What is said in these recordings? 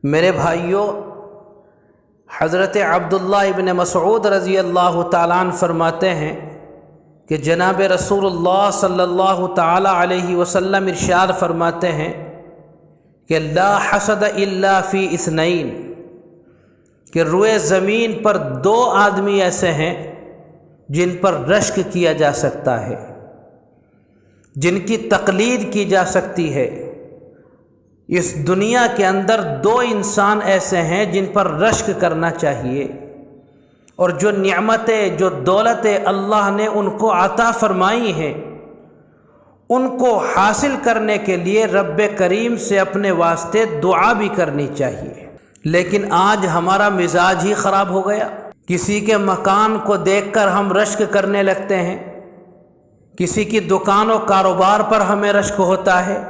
میرے بھائیوں، حضرت عبداللہ ابن مسعود رضی اللہ تعالیٰ عنہ فرماتے ہیں کہ جناب رسول اللہ صلی اللہ تعالیٰ علیہ وسلم ارشاد فرماتے ہیں کہ لا حسد الا فی اثنین، کہ روئے زمین پر دو آدمی ایسے ہیں جن پر رشک کیا جا سکتا ہے، جن کی تقلید کی جا سکتی ہے۔ اس دنیا کے اندر دو انسان ایسے ہیں جن پر رشک کرنا چاہیے، اور جو نعمتیں، جو دولتیں اللہ نے ان کو عطا فرمائی ہیں، ان کو حاصل کرنے کے لیے رب کریم سے اپنے واسطے دعا بھی کرنی چاہیے۔ لیکن آج ہمارا مزاج ہی خراب ہو گیا، کسی کے مکان کو دیکھ کر ہم رشک کرنے لگتے ہیں، کسی کی دکان و کاروبار پر ہمیں رشک ہوتا ہے،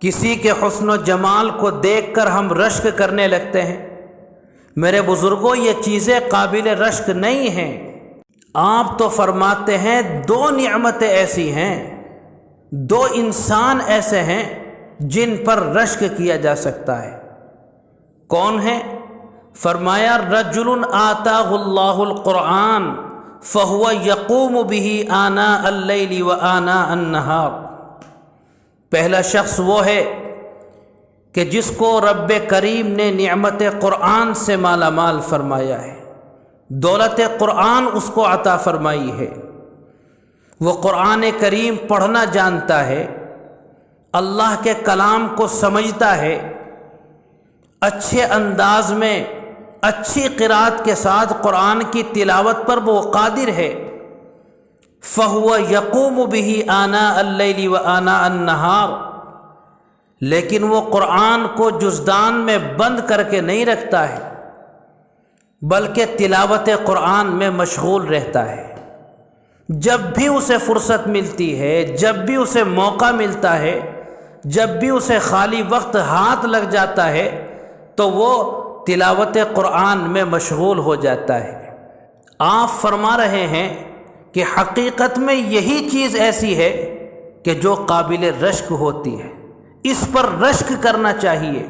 کسی کے حسن و جمال کو دیکھ کر ہم رشک کرنے لگتے ہیں۔ میرے بزرگوں، یہ چیزیں قابل رشک نہیں ہیں۔ آپ تو فرماتے ہیں دو نعمتیں ایسی ہیں، دو انسان ایسے ہیں جن پر رشک کیا جا سکتا ہے۔ کون ہیں؟ فرمایا رجل آتاہ اللہ القرآن فہو یقوم بہ آناء اللیل و آناء النہار۔ پہلا شخص وہ ہے کہ جس کو رب کریم نے نعمت قرآن سے مالا مال فرمایا ہے، دولت قرآن اس کو عطا فرمائی ہے، وہ قرآن کریم پڑھنا جانتا ہے، اللہ کے کلام کو سمجھتا ہے، اچھے انداز میں اچھی قرات کے ساتھ قرآن کی تلاوت پر وہ قادر ہے۔ فَهُوَ يَقُومُ بِهِ آنَاءَ اللَّيْلِ وَآنَاءَ النَّهَارِ، لیکن وہ قرآن کو جزدان میں بند کر کے نہیں رکھتا ہے، بلکہ تلاوت قرآن میں مشغول رہتا ہے۔ جب بھی اسے فرصت ملتی ہے، جب بھی اسے موقع ملتا ہے، جب بھی اسے خالی وقت ہاتھ لگ جاتا ہے تو وہ تلاوت قرآن میں مشغول ہو جاتا ہے۔ آپ فرما رہے ہیں کہ حقیقت میں یہی چیز ایسی ہے کہ جو قابل رشک ہوتی ہے، اس پر رشک کرنا چاہیے،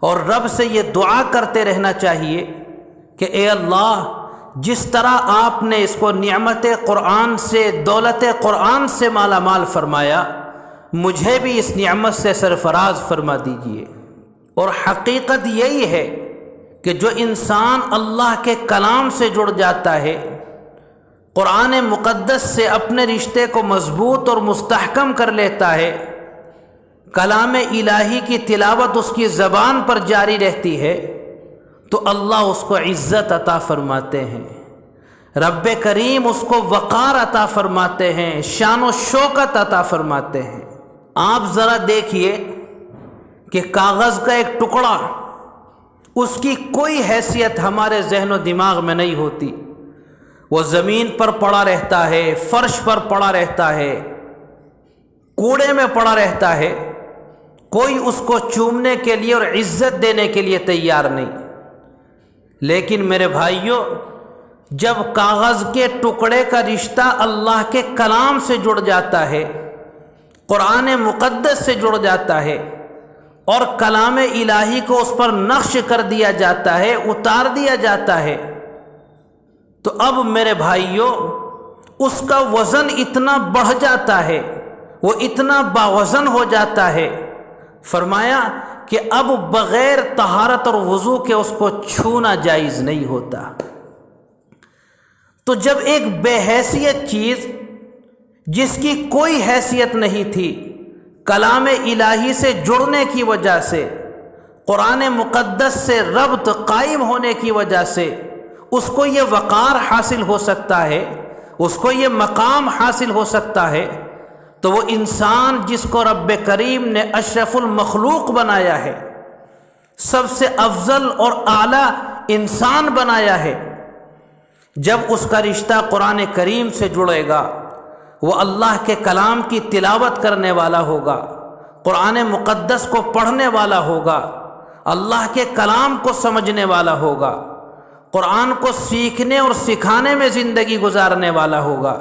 اور رب سے یہ دعا کرتے رہنا چاہیے کہ اے اللہ، جس طرح آپ نے اس کو نعمت قرآن سے، دولت قرآن سے مالا مال فرمایا، مجھے بھی اس نعمت سے سرفراز فرما دیجئے۔ اور حقیقت یہی ہے کہ جو انسان اللہ کے کلام سے جڑ جاتا ہے، قرآن مقدس سے اپنے رشتے کو مضبوط اور مستحکم کر لیتا ہے، کلام الہی کی تلاوت اس کی زبان پر جاری رہتی ہے، تو اللہ اس کو عزت عطا فرماتے ہیں، رب کریم اس کو وقار عطا فرماتے ہیں، شان و شوکت عطا فرماتے ہیں۔ آپ ذرا دیکھیے کہ کاغذ کا ایک ٹکڑا، اس کی کوئی حیثیت ہمارے ذہن و دماغ میں نہیں ہوتی، وہ زمین پر پڑا رہتا ہے، فرش پر پڑا رہتا ہے، کوڑے میں پڑا رہتا ہے، کوئی اس کو چومنے کے لیے اور عزت دینے کے لیے تیار نہیں۔ لیکن میرے بھائیوں، جب کاغذ کے ٹکڑے کا رشتہ اللہ کے کلام سے جڑ جاتا ہے، قرآن مقدس سے جڑ جاتا ہے، اور کلام الہی کو اس پر نقش کر دیا جاتا ہے، اتار دیا جاتا ہے، تو اب میرے بھائیوں، اس کا وزن اتنا بڑھ جاتا ہے، وہ اتنا باوزن ہو جاتا ہے، فرمایا کہ اب بغیر طہارت اور وضو کے اس کو چھونا جائز نہیں ہوتا۔ تو جب ایک بے حیثیت چیز، جس کی کوئی حیثیت نہیں تھی، کلام الہی سے جڑنے کی وجہ سے، قرآن مقدس سے ربط قائم ہونے کی وجہ سے اس کو یہ وقار حاصل ہو سکتا ہے، اس کو یہ مقام حاصل ہو سکتا ہے، تو وہ انسان جس کو رب کریم نے اشرف المخلوق بنایا ہے، سب سے افضل اور اعلیٰ انسان بنایا ہے، جب اس کا رشتہ قرآن کریم سے جڑے گا، وہ اللہ کے کلام کی تلاوت کرنے والا ہوگا، قرآن مقدس کو پڑھنے والا ہوگا، اللہ کے کلام کو سمجھنے والا ہوگا، قرآن کو سیکھنے اور سکھانے میں زندگی گزارنے والا ہوگا،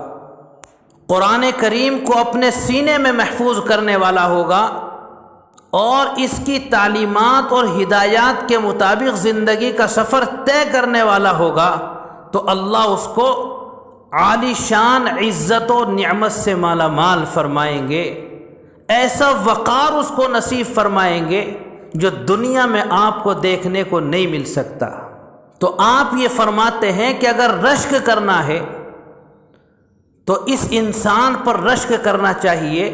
قرآن کریم کو اپنے سینے میں محفوظ کرنے والا ہوگا، اور اس کی تعلیمات اور ہدایات کے مطابق زندگی کا سفر طے کرنے والا ہوگا تو اللہ اس کو عالی شان عزت و نعمت سے مالا مال فرمائیں گے، ایسا وقار اس کو نصیب فرمائیں گے جو دنیا میں آپ کو دیکھنے کو نہیں مل سکتا۔ تو آپ یہ فرماتے ہیں کہ اگر رشک کرنا ہے تو اس انسان پر رشک کرنا چاہیے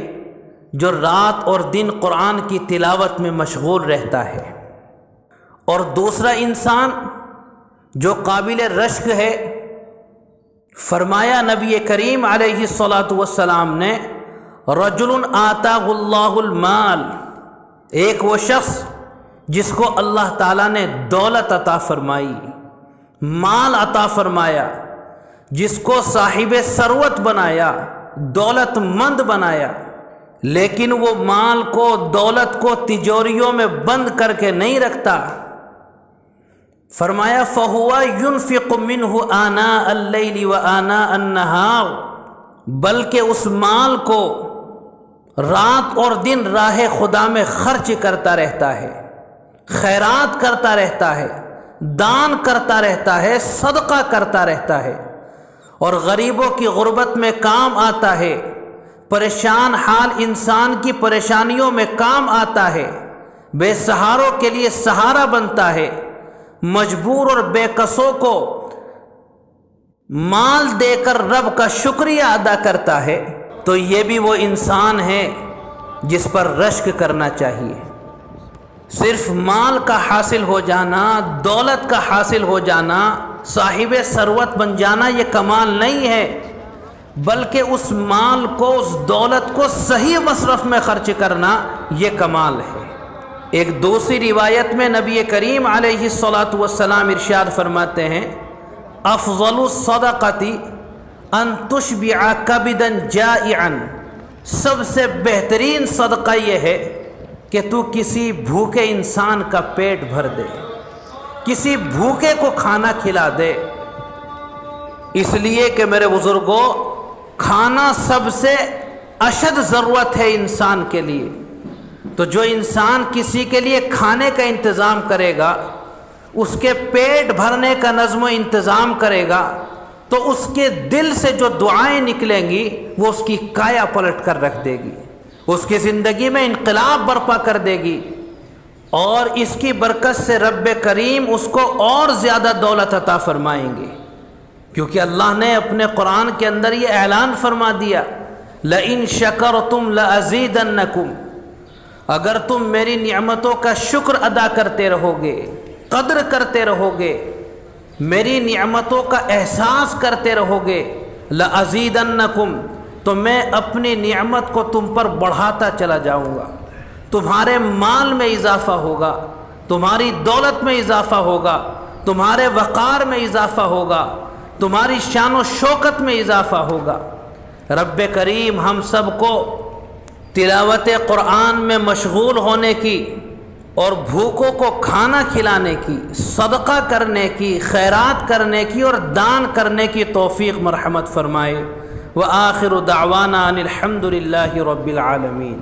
جو رات اور دن قرآن کی تلاوت میں مشغول رہتا ہے، اور دوسرا انسان جو قابل رشک ہے، فرمایا نبی کریم علیہ الصلاۃ والسلام نے، رجل آتاہ اللہ المال، ایک وہ شخص جس کو اللہ تعالیٰ نے دولت عطا فرمائی، مال عطا فرمایا، جس کو صاحب ثروت بنایا، دولت مند بنایا، لیکن وہ مال کو، دولت کو تجوریوں میں بند کر کے نہیں رکھتا۔ فرمایا فَهُوَ يُنْفِقُ مِنْهُ آنَاءَ اللَّيْلِ وَآنَاءَ النَّهَارِ، بلکہ اس مال کو رات اور دن راہ خدا میں خرچ کرتا رہتا ہے، خیرات کرتا رہتا ہے، دان کرتا رہتا ہے، صدقہ کرتا رہتا ہے، اور غریبوں کی غربت میں کام آتا ہے، پریشان حال انسان کی پریشانیوں میں کام آتا ہے، بے سہاروں کے لیے سہارا بنتا ہے، مجبور اور بے کسوں کو مال دے کر رب کا شکریہ ادا کرتا ہے، تو یہ بھی وہ انسان ہے جس پر رشک کرنا چاہیے۔ صرف مال کا حاصل ہو جانا، دولت کا حاصل ہو جانا، صاحب ثروت بن جانا یہ کمال نہیں ہے، بلکہ اس مال کو، اس دولت کو صحیح مصرف میں خرچ کرنا یہ کمال ہے۔ ایک دوسری روایت میں نبی کریم علیہ الصلاۃ والسلام ارشاد فرماتے ہیں، افضل الصدقۃ ان تشبع کبدا جائعا، سب سے بہترین صدقہ یہ ہے کہ تو کسی بھوکے انسان کا پیٹ بھر دے، کسی بھوکے کو کھانا کھلا دے، اس لیے کہ میرے بزرگوں کھانا سب سے اشد ضرورت ہے انسان کے لیے۔ تو جو انسان کسی کے لیے کھانے کا انتظام کرے گا، اس کے پیٹ بھرنے کا نظم و انتظام کرے گا، تو اس کے دل سے جو دعائیں نکلیں گی وہ اس کی کایا پلٹ کر رکھ دے گی، اس کی زندگی میں انقلاب برپا کر دے گی، اور اس کی برکت سے رب کریم اس کو اور زیادہ دولت عطا فرمائیں گے، کیونکہ اللہ نے اپنے قرآن کے اندر یہ اعلان فرما دیا، لَإِن شَكَرْتُمْ لَأَزِيدَنَّكُمْ، اگر تم میری نعمتوں کا شکر ادا کرتے رہو گے، قدر کرتے رہو گے، میری نعمتوں کا احساس کرتے رہو گے، لَأَزِيدَنَّكُمْ، تو میں اپنی نعمت کو تم پر بڑھاتا چلا جاؤں گا، تمہارے مال میں اضافہ ہوگا، تمہاری دولت میں اضافہ ہوگا، تمہارے وقار میں اضافہ ہوگا، تمہاری شان و شوکت میں اضافہ ہوگا۔ رب کریم ہم سب کو تلاوت قرآن میں مشغول ہونے کی، اور بھوکوں کو کھانا کھلانے کی، صدقہ کرنے کی، خیرات کرنے کی اور دان کرنے کی توفیق مرحمت فرمائے۔ وآخر دعوانا ان الحمد للہ رب العالمین۔